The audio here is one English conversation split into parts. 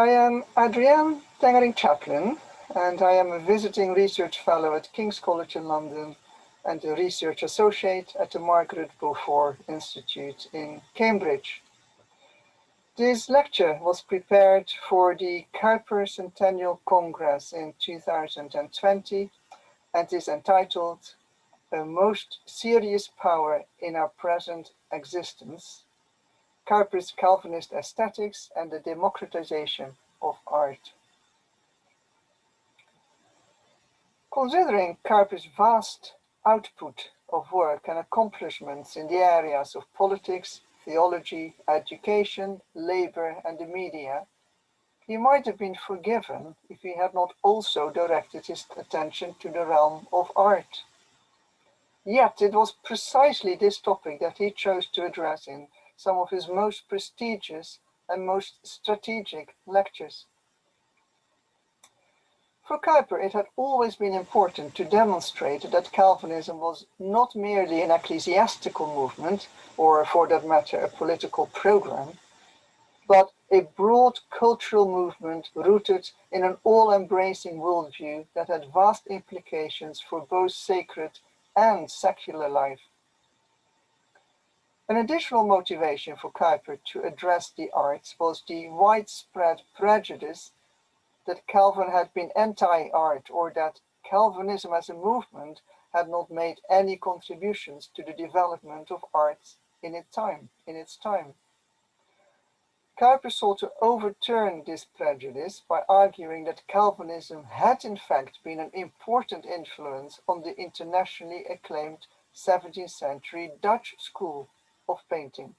I am Adrienne Dengerink Chaplin, and I am a visiting research fellow at King's College in London and a research associate at the Margaret Beaufort Institute in Cambridge. This lecture was prepared for the Kuyper Centennial Congress in 2020 and is entitled "A Most Serious Power in Our Present Existence: Kuyper's Calvinist Aesthetics and the Democratization of Art." Considering Kuyper's vast output of work and accomplishments in the areas of politics, theology, education, labor, and the media, he might have been forgiven if he had not also directed his attention to the realm of art. Yet it was precisely this topic that he chose to address in some of his most prestigious and most strategic lectures. For Kuyper, it had always been important to demonstrate that Calvinism was not merely an ecclesiastical movement, or for that matter, a political program, but a broad cultural movement rooted in an all-embracing worldview that had vast implications for both sacred and secular life. An additional motivation for Kuyper to address the arts was the widespread prejudice that Calvin had been anti-art, or that Calvinism as a movement had not made any contributions to the development of arts in its time. Kuyper sought to overturn this prejudice by arguing that Calvinism had in fact been an important influence on the internationally acclaimed 17th century Dutch school of painting.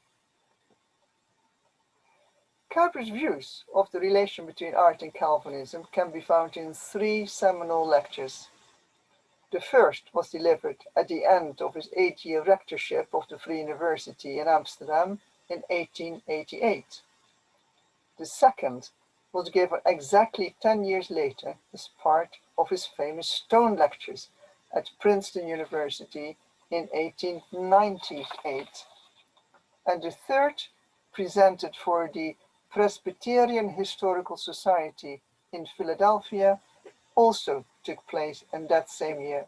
Kuyper's views of the relation between art and Calvinism can be found in three seminal lectures. The first was delivered at the end of his 8-year rectorship of the Free University in Amsterdam in 1888. The second was given exactly 10 years later as part of his famous Stone Lectures at Princeton University in 1898. And the third, presented for the Presbyterian Historical Society in Philadelphia, also took place in that same year.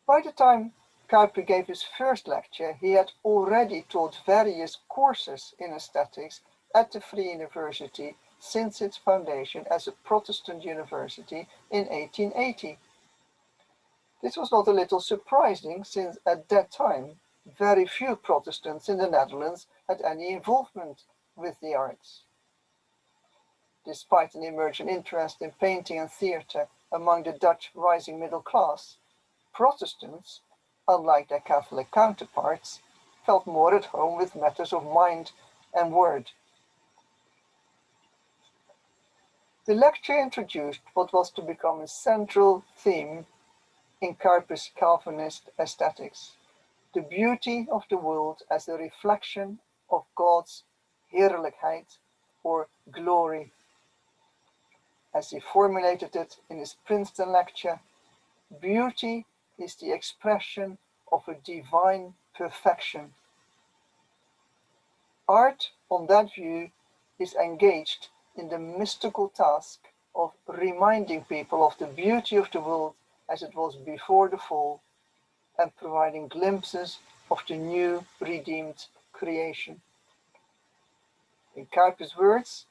By the time Kuyper gave his first lecture, he had already taught various courses in aesthetics at the Free University since its foundation as a Protestant university in 1880. This was not a little surprising, since at that time very few Protestants in the Netherlands had any involvement with the arts. Despite an emergent interest in painting and theatre among the Dutch rising middle class, Protestants, unlike their Catholic counterparts, felt more at home with matters of mind and word. The lecture introduced what was to become a central theme in Kuyper's Calvinist aesthetics: the beauty of the world as a reflection of God's heerlijkheid, or glory. As he formulated it in his Princeton lecture, beauty is the expression of a divine perfection. Art, on that view, is engaged in the mystical task of reminding people of the beauty of the world as it was before the fall, and providing glimpses of the new redeemed creation. In Kuyper's words,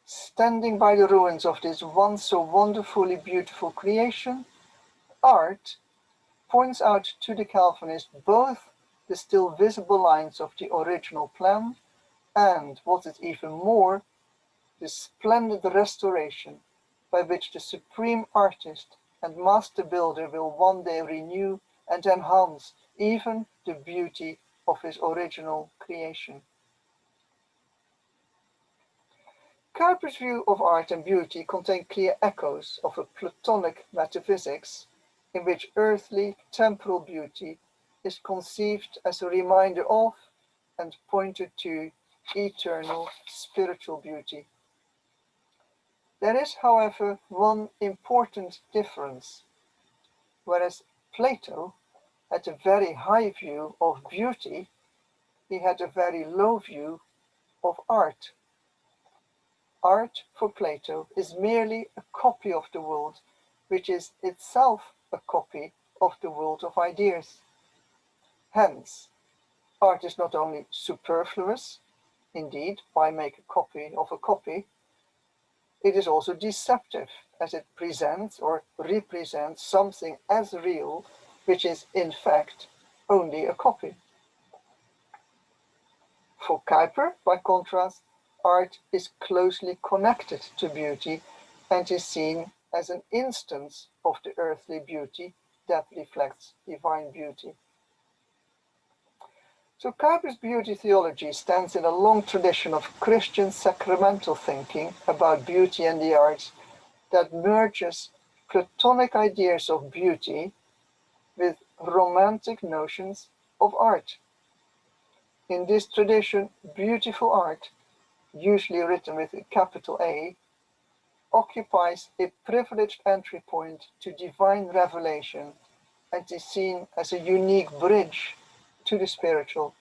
standing by the ruins of this once so wonderfully beautiful creation, art points out to the Calvinist both the still visible lines of the original plan and, what is even more, the splendid restoration by which the supreme artist and master builder will one day renew and enhance even the beauty of his original creation. Kuyper's view of art and beauty contained clear echoes of a Platonic metaphysics, in which earthly, temporal beauty is conceived as a reminder of and pointed to eternal spiritual beauty. There is, however, one important difference. Whereas Plato had a very high view of beauty, he had a very low view of art. art for Plato is merely a copy of the world, which is itself a copy of the world of ideas. Hence, art is not only superfluous, indeed, why make a copy of a copy, it is also deceptive, as it presents or represents something as real, which is in fact only a copy. For Kuyper, by contrast, art is closely connected to beauty and is seen as an instance of the earthly beauty that reflects divine beauty. So Kuyper's beauty theology stands in a long tradition of Christian sacramental thinking about beauty and the arts that merges Platonic ideas of beauty with romantic notions of art. In this tradition, beautiful art, usually written with a capital A, occupies a privileged entry point to divine revelation and is seen as a unique bridge to the spiritual.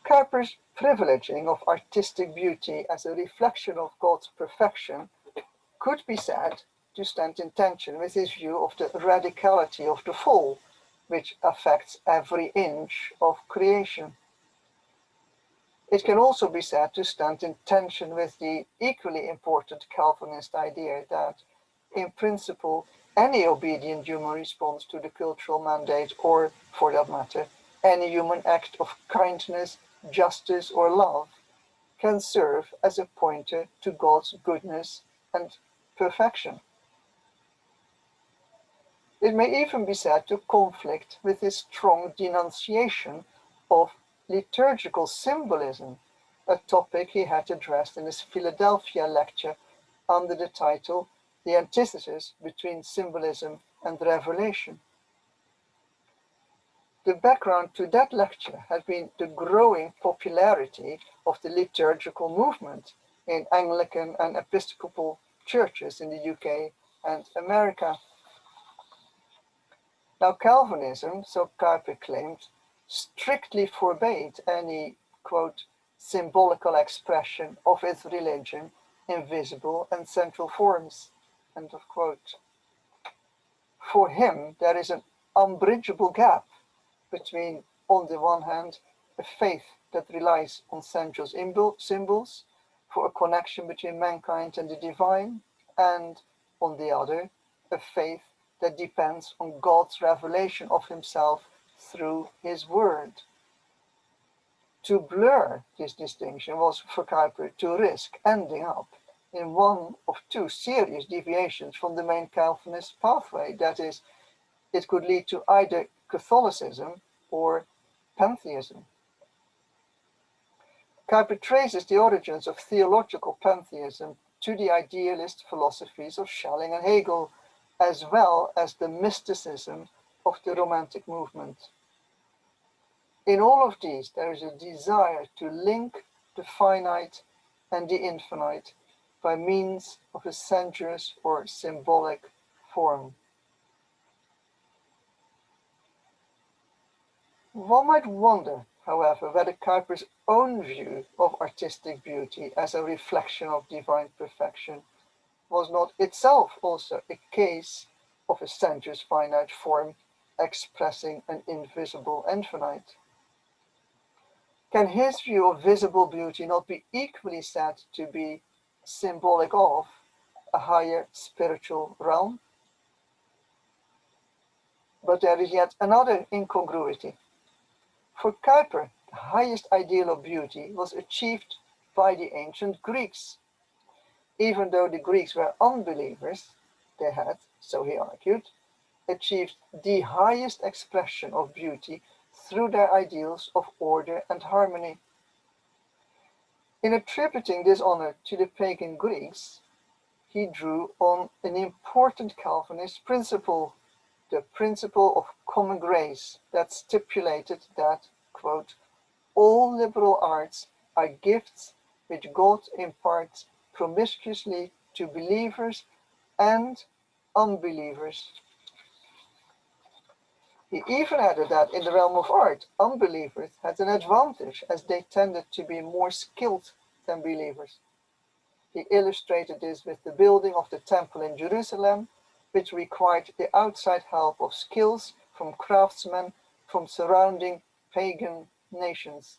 Kuyper's privileging of artistic beauty as a reflection of God's perfection could be said to stand in tension with his view of the radicality of the fall, which affects every inch of creation. It can also be said to stand in tension with the equally important Calvinist idea that, in principle, any obedient human response to the cultural mandate, or, for that matter, any human act of kindness, justice, or love, can serve as a pointer to God's goodness and perfection. It may even be said to conflict with his strong denunciation of liturgical symbolism, a topic he had addressed in his Philadelphia lecture under the title The Antithesis Between Symbolism and Revelation. The background to that lecture has been the growing popularity of the liturgical movement in Anglican and Episcopal churches in the UK and America. Now, Calvinism, so Kuyper claimed, strictly forbade any, quote, symbolical expression of its religion in visible and central forms, end of quote. For him, there is an unbridgeable gap between, on the one hand, a faith that relies on central symbols for a connection between mankind and the divine, and, on the other, a faith that depends on God's revelation of himself through his word. To blur this distinction was for Kuyper to risk ending up in one of two serious deviations from the main Calvinist pathway. That is, it could lead to either Catholicism or pantheism. Kuyper traces the origins of theological pantheism to the idealist philosophies of Schelling and Hegel, as well as the mysticism of the Romantic movement. In all of these, there is a desire to link the finite and the infinite by means of a sensuous or symbolic form. One might wonder, however, whether Kuyper's own view of artistic beauty as a reflection of divine perfection was not itself also a case of a sensuous finite form expressing an invisible infinite. Can his view of visible beauty not be equally said to be symbolic of a higher spiritual realm? But there is yet another incongruity. For Kuyper, the highest ideal of beauty was achieved by the ancient Greeks. Even though the Greeks were unbelievers, they had, so he argued, achieved the highest expression of beauty through their ideals of order and harmony. In attributing this honor to the pagan Greeks, he drew on an important Calvinist principle, the principle of common grace, that stipulated that, quote, all liberal arts are gifts which God imparts promiscuously to believers and unbelievers. He even added that in the realm of art, unbelievers had an advantage as they tended to be more skilled than believers. He illustrated this with the building of the temple in Jerusalem, which required the outside help of skills from craftsmen from surrounding pagan nations.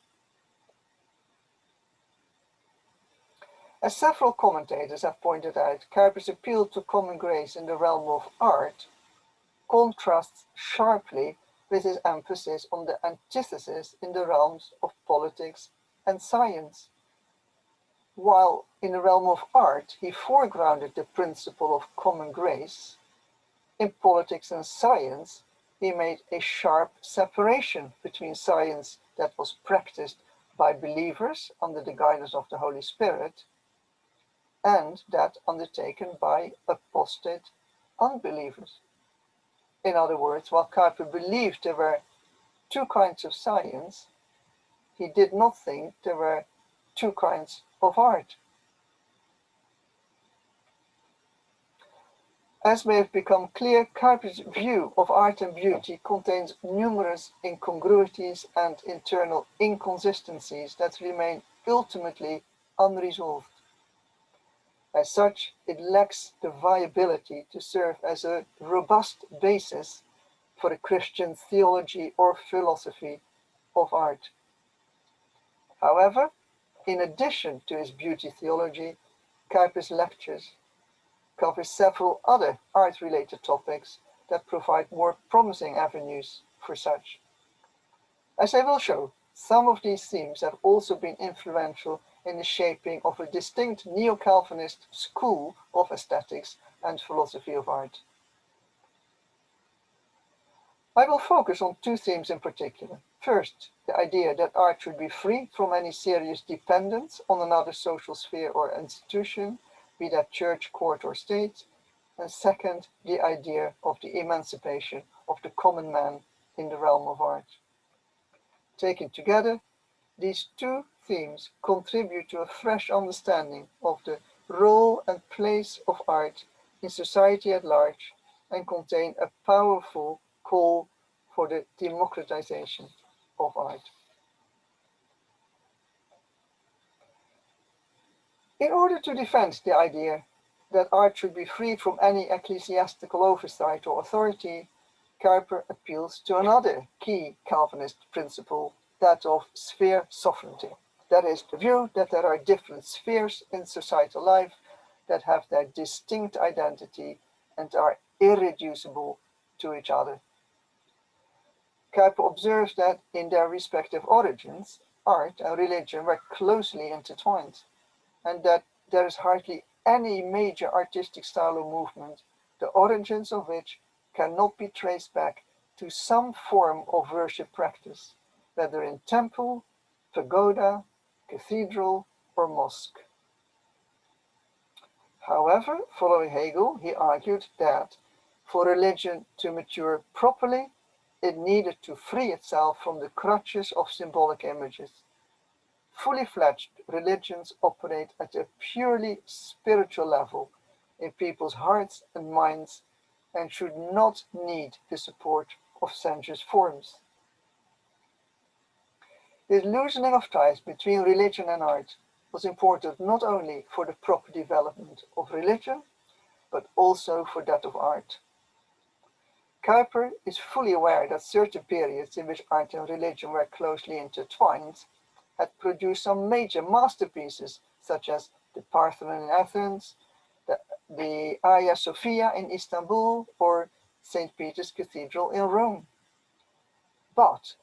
As several commentators have pointed out, Kuyper's appeal to common grace in the realm of art contrasts sharply with his emphasis on the antithesis in the realms of politics and science. While in the realm of art he foregrounded the principle of common grace, in politics and science he made a sharp separation between science that was practiced by believers under the guidance of the Holy Spirit and that undertaken by apostate unbelievers. In other words, while Kuyper believed there were two kinds of science, he did not think there were two kinds of art. As may have become clear, Kuyper's view of art and beauty contains numerous incongruities and internal inconsistencies that remain ultimately unresolved. As such, it lacks the viability to serve as a robust basis for a Christian theology or philosophy of art. However, in addition to his beauty theology, Kuyper's lectures cover several other art-related topics that provide more promising avenues for such. As I will show, some of these themes have also been influential in the shaping of a distinct neo-Calvinist school of aesthetics and philosophy of art. I will focus on two themes in particular. First, the idea that art should be free from any serious dependence on another social sphere or institution, be that church, court, or state. And second, the idea of the emancipation of the common man in the realm of art. Taken together, these two themes contribute to a fresh understanding of the role and place of art in society at large and contain a powerful call for the democratization of art. In order to defend the idea that art should be free from any ecclesiastical oversight or authority, Kuyper appeals to another key Calvinist principle, that of sphere sovereignty. That is, the view that there are different spheres in societal life that have their distinct identity and are irreducible to each other. Kuyper observes that in their respective origins, art and religion were closely intertwined, and that there is hardly any major artistic style or movement, the origins of which cannot be traced back to some form of worship practice, whether in temple, pagoda, cathedral, or mosque. However, following Hegel, he argued that for religion to mature properly, it needed to free itself from the crutches of symbolic images. Fully fledged religions operate at a purely spiritual level in people's hearts and minds and should not need the support of sensuous forms. This loosening of ties between religion and art was important not only for the proper development of religion, but also for that of art. Kuyper is fully aware that certain periods in which art and religion were closely intertwined had produced some major masterpieces, such as the Parthenon in Athens, the Hagia Sophia in Istanbul, or St. Peter's Cathedral in Rome. But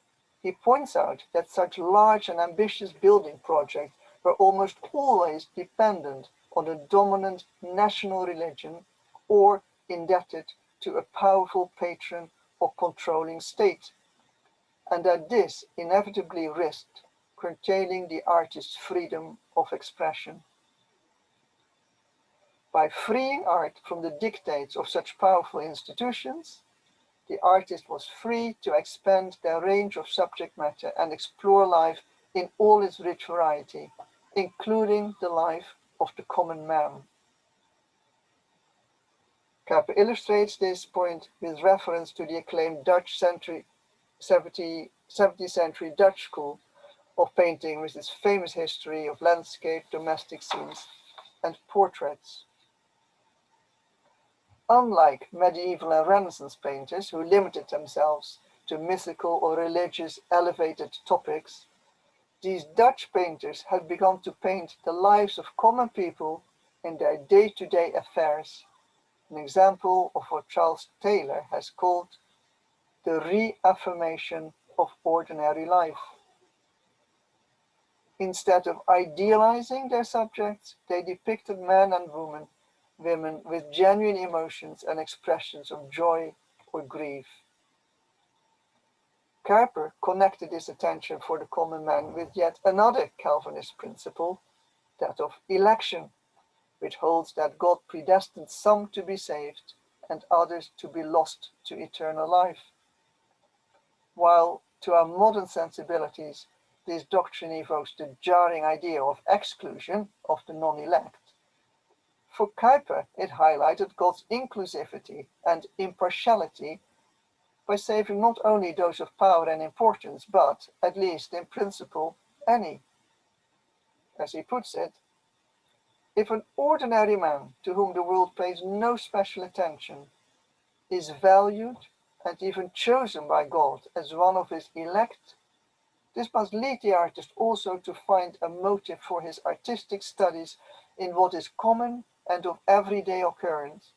he points out that such large and ambitious building projects were almost always dependent on a dominant national religion or indebted to a powerful patron or controlling state, and that this inevitably risked curtailing the artist's freedom of expression. By freeing art from the dictates of such powerful institutions, the artist was free to expand their range of subject matter and explore life in all its rich variety, including the life of the common man. Kuyper illustrates this point with reference to the acclaimed Dutch 17th century Dutch school of painting with its famous history of landscape, domestic scenes, and portraits. Unlike medieval and Renaissance painters who limited themselves to mythical or religious elevated topics, these Dutch painters had begun to paint the lives of common people in their day-to-day affairs, an example of what Charles Taylor has called the reaffirmation of ordinary life. Instead of idealizing their subjects, they depicted men and women with genuine emotions and expressions of joy or grief. Kuyper connected his attention for the common man with yet another Calvinist principle, that of election, which holds that God predestined some to be saved and others to be lost to eternal life. While to our modern sensibilities, this doctrine evokes the jarring idea of exclusion of the non-elect, for Kuyper it highlighted God's inclusivity and impartiality by saving not only those of power and importance, but, at least in principle, any. As he puts it, if an ordinary man to whom the world pays no special attention is valued and even chosen by God as one of his elect, this must lead the artist also to find a motive for his artistic studies in what is common and of everyday occurrence,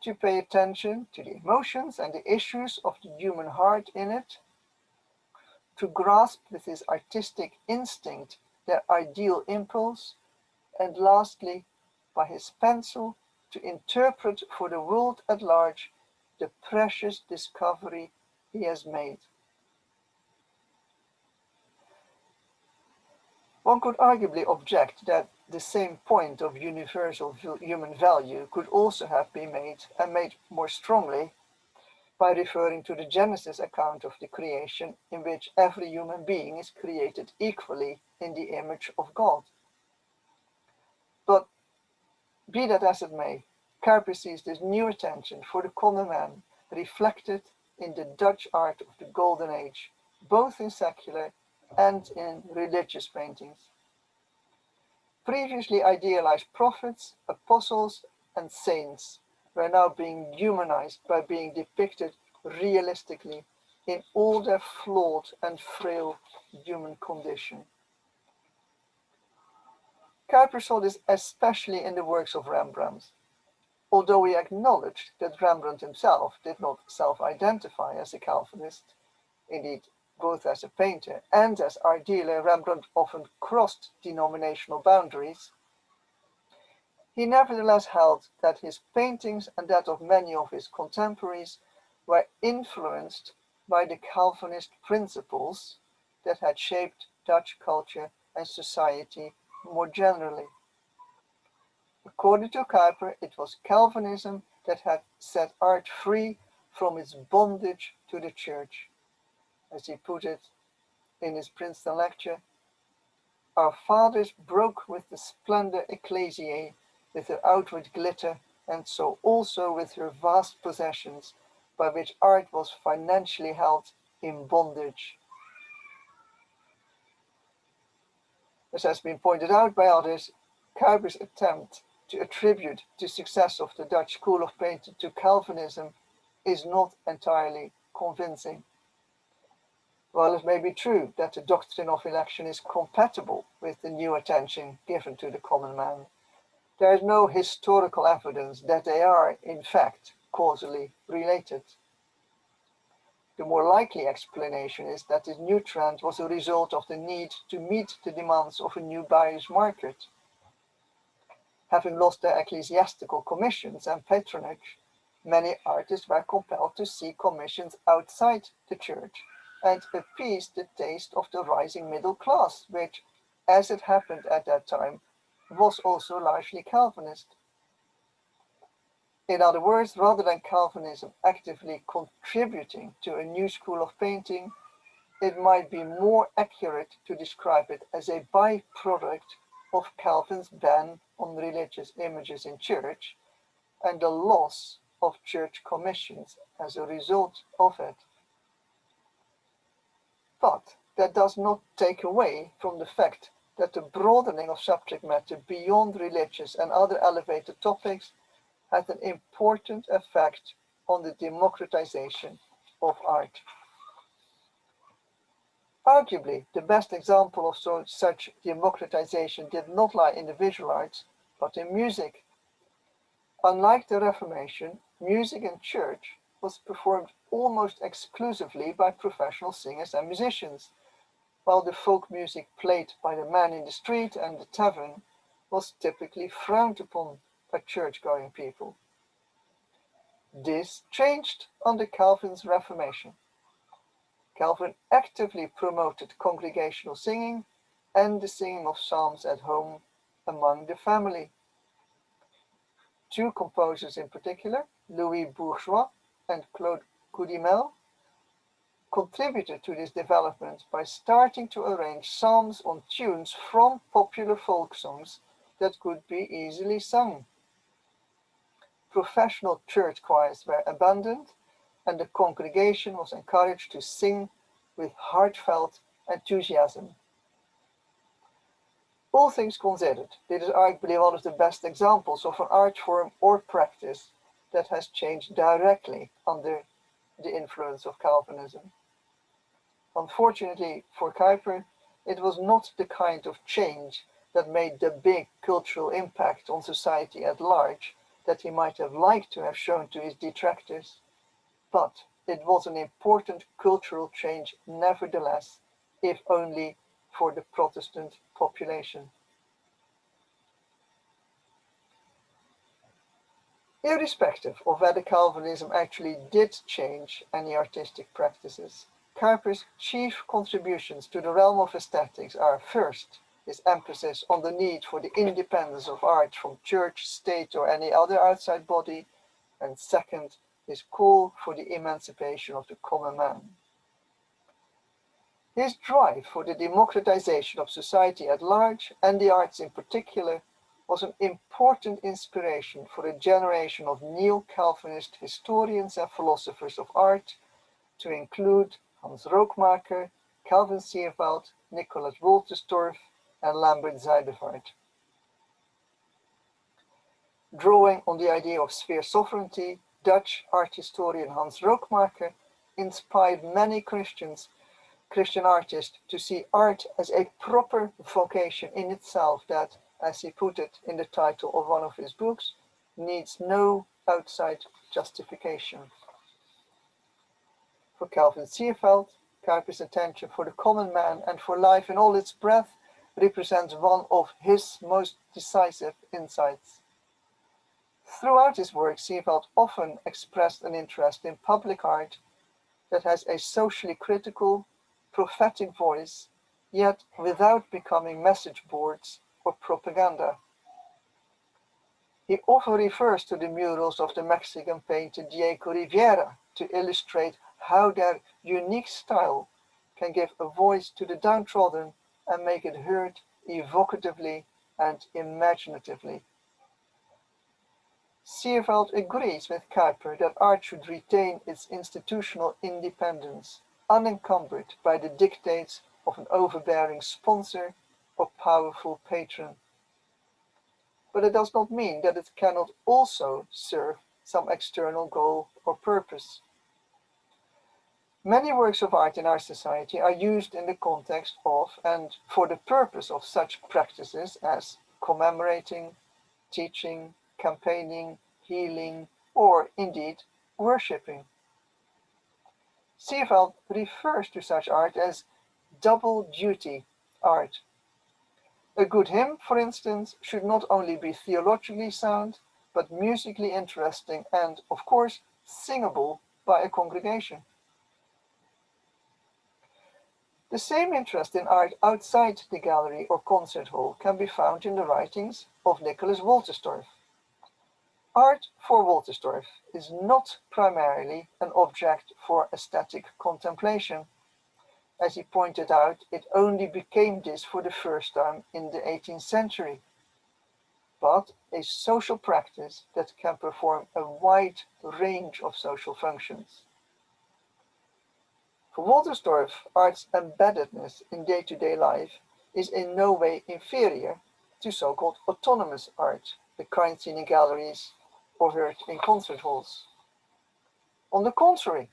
to pay attention to the emotions and the issues of the human heart in it, to grasp with his artistic instinct their ideal impulse, and lastly, by his pencil, to interpret for the world at large the precious discovery he has made. One could arguably object that the same point of universal human value could also have been made, and made more strongly, by referring to the Genesis account of the creation, in which every human being is created equally in the image of God. But be that as it may, Kuyper sees this new attention for the common man reflected in the Dutch art of the Golden Age, both in secular and in religious paintings. Previously idealized prophets, apostles, and saints were now being humanized by being depicted realistically in all their flawed and frail human condition. Kuyper saw this especially in the works of Rembrandt, although he acknowledged that Rembrandt himself did not self-identify as a Calvinist. Indeed, both as a painter and as art dealer, Rembrandt often crossed denominational boundaries. He nevertheless held that his paintings and that of many of his contemporaries were influenced by the Calvinist principles that had shaped Dutch culture and society more generally. According to Kuyper, it was Calvinism that had set art free from its bondage to the church. As he put it in his Princeton lecture, our fathers broke with the splendor ecclesiae, with her outward glitter, and so also with her vast possessions, by which art was financially held in bondage. As has been pointed out by others, Kuyper's attempt to attribute the success of the Dutch school of painting to Calvinism is not entirely convincing. While it may be true that the doctrine of election is compatible with the new attention given to the common man, there is no historical evidence that they are, in fact, causally related. The more likely explanation is that this new trend was a result of the need to meet the demands of a new buyer's market. Having lost their ecclesiastical commissions and patronage, many artists were compelled to seek commissions outside the church and appease the taste of the rising middle class, which, as it happened at that time, was also largely Calvinist. In other words, rather than Calvinism actively contributing to a new school of painting, it might be more accurate to describe it as a byproduct of Calvin's ban on religious images in church, and the loss of church commissions as a result of it. But that does not take away from the fact that the broadening of subject matter beyond religious and other elevated topics had an important effect on the democratization of art. Arguably, the best example of such democratization did not lie in the visual arts, but in music. Unlike the Reformation, music in church was performed almost exclusively by professional singers and musicians, while the folk music played by the man in the street and the tavern was typically frowned upon by church-going people. This changed under Calvin's Reformation. Calvin actively promoted congregational singing and the singing of psalms at home among the family. Two composers in particular, Louis Bourgeois and Claude Coudimel, contributed to this development by starting to arrange psalms on tunes from popular folk songs that could be easily sung. Professional church choirs were abandoned, and the congregation was encouraged to sing with heartfelt enthusiasm. All things considered, this is arguably one of the best examples of an art form or practice that has changed directly under the influence of Calvinism. Unfortunately for Kuyper, it was not the kind of change that made the big cultural impact on society at large that he might have liked to have shown to his detractors, but it was an important cultural change nevertheless, if only for the Protestant population. Irrespective of whether Calvinism actually did change any artistic practices, Kuyper's chief contributions to the realm of aesthetics are, first, his emphasis on the need for the independence of art from church, state, or any other outside body, and second, his call for the emancipation of the common man. His drive for the democratization of society at large, and the arts in particular, was an important inspiration for a generation of neo-Calvinist historians and philosophers of art, to include Hans Rookmaaker, Calvin Sierveld, Nicholas Wolterstorff, and Lambert Zijdevaart. Drawing on the idea of sphere sovereignty, Dutch art historian Hans Rookmaaker inspired many Christian artists to see art as a proper vocation in itself that, as he put it in the title of one of his books, needs no outside justification. For Calvin Sierveld, Kuyper's attention for the common man and for life in all its breadth represents one of his most decisive insights. Throughout his work, Sierveld often expressed an interest in public art that has a socially critical, prophetic voice, yet without becoming message boards or propaganda. He often refers to the murals of the Mexican painter Diego Rivera to illustrate how their unique style can give a voice to the downtrodden and make it heard evocatively and imaginatively. Sierveld agrees with Kuyper that art should retain its institutional independence, unencumbered by the dictates of an overbearing sponsor or powerful patron. But it does not mean that it cannot also serve some external goal or purpose. Many works of art in our society are used in the context of and for the purpose of such practices as commemorating, teaching, campaigning, healing, or indeed worshipping. Sierveld refers to such art as double-duty art. A good hymn, for instance, should not only be theologically sound, but musically interesting and, of course, singable by a congregation. The same interest in art outside the gallery or concert hall can be found in the writings of Nicholas Wolterstorff. Art for Wolterstorff is not primarily an object for aesthetic contemplation. As he pointed out, it only became this for the first time in the 18th century. but a social practice that can perform a wide range of social functions. For Wolterstorff, art's embeddedness in day-to-day life is in no way inferior to so-called autonomous art, the kind seen in galleries or heard in concert halls. On the contrary,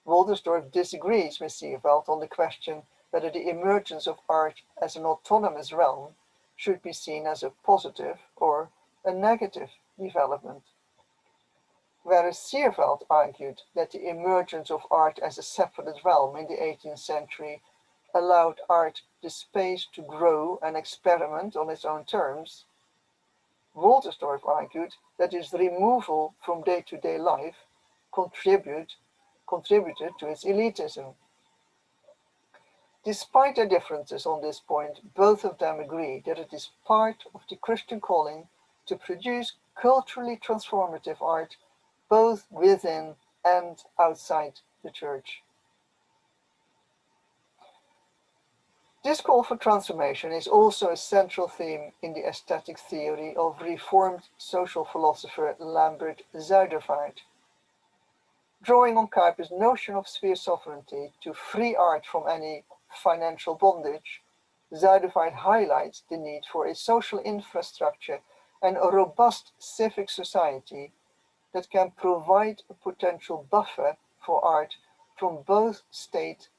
Wolterstorff disagrees with Sierveld on the question whether the emergence of art as an autonomous realm should be seen as a positive or a negative development. Whereas Sierveld argued that the emergence of art as a separate realm in the 18th century allowed art the space to grow and experiment on its own terms, Wolterstorff argued that its removal from day-to-day life contributed to its elitism. Despite their differences on this point, both of them agree that it is part of the Christian calling to produce culturally transformative art both within and outside the church. This call for transformation is also a central theme in the aesthetic theory of Reformed social philosopher Lambert Zuidervaart. Drawing on Kuyper's notion of sphere sovereignty to free art from any financial bondage, Zuidervaart highlights the need for a social infrastructure and a robust civic society that can provide a potential buffer for art from both state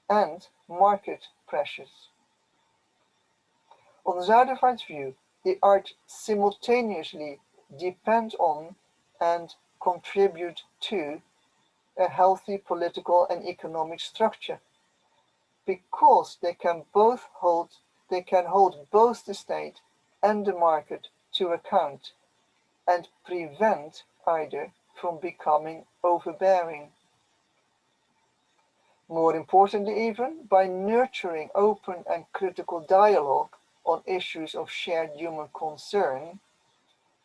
and market pressures. On Zuidervaart's view, the art simultaneously depend on and contribute to a healthy political and economic structure, because they can hold both the state and the market to account and prevent either from becoming overbearing. More importantly even, by nurturing open and critical dialogue on issues of shared human concern,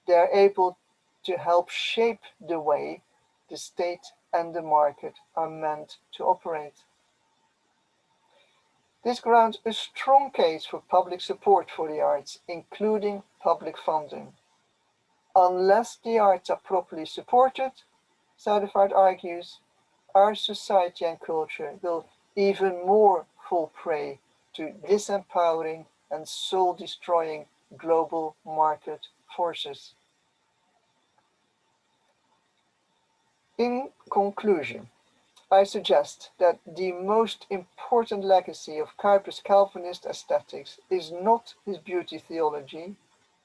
they are able to help shape the way the state and the market are meant to operate. This grounds a strong case for public support for the arts, including public funding. Unless the arts are properly supported, Zuidervaart argues, our society and culture will even more fall prey to disempowering and soul-destroying global market forces. In conclusion, I suggest that the most important legacy of Kuyper's Calvinist aesthetics is not his beauty theology,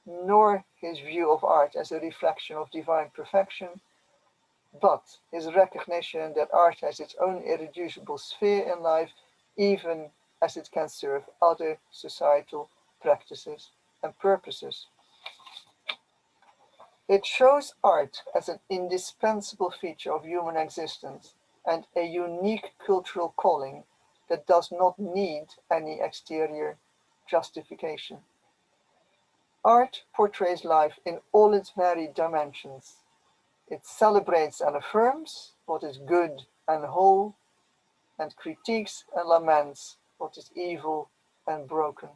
nor his view of art as a reflection of divine perfection, but his recognition that art has its own irreducible sphere in life, even as it can serve other societal practices and purposes. It shows art as an indispensable feature of human existence and a unique cultural calling that does not need any exterior justification. Art portrays life in all its varied dimensions. It celebrates and affirms what is good and whole, and critiques and laments what is evil and broken.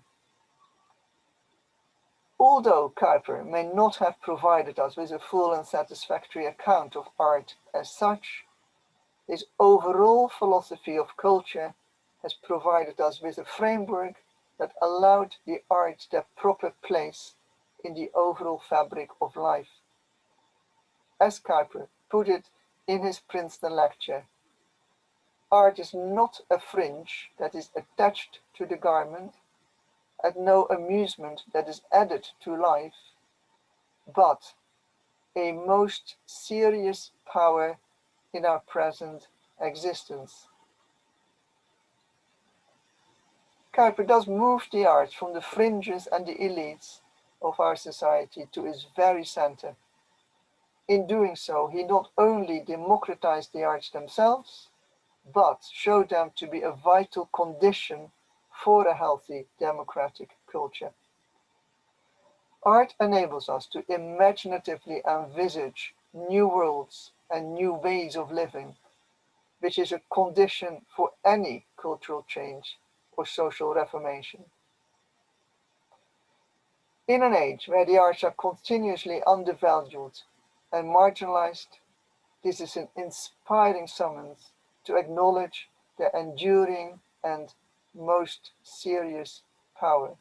Although Kuyper may not have provided us with a full and satisfactory account of art as such, his overall philosophy of culture has provided us with a framework that allowed the art their proper place in the overall fabric of life. As Kuyper put it in his Princeton lecture, art is not a fringe that is attached to the garment, and no amusement that is added to life, but a most serious power in our present existence. Kuyper does move the arts from the fringes and the elites of our society to its very center. In doing so, he not only democratized the arts themselves, but showed them to be a vital condition for a healthy democratic culture. Art enables us to imaginatively envisage new worlds and new ways of living, which is a condition for any cultural change or social reformation. In an age where the arts are continuously undervalued and marginalized, this is an inspiring summons to acknowledge their enduring and most serious power.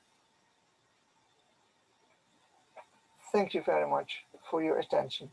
Thank you very much for your attention.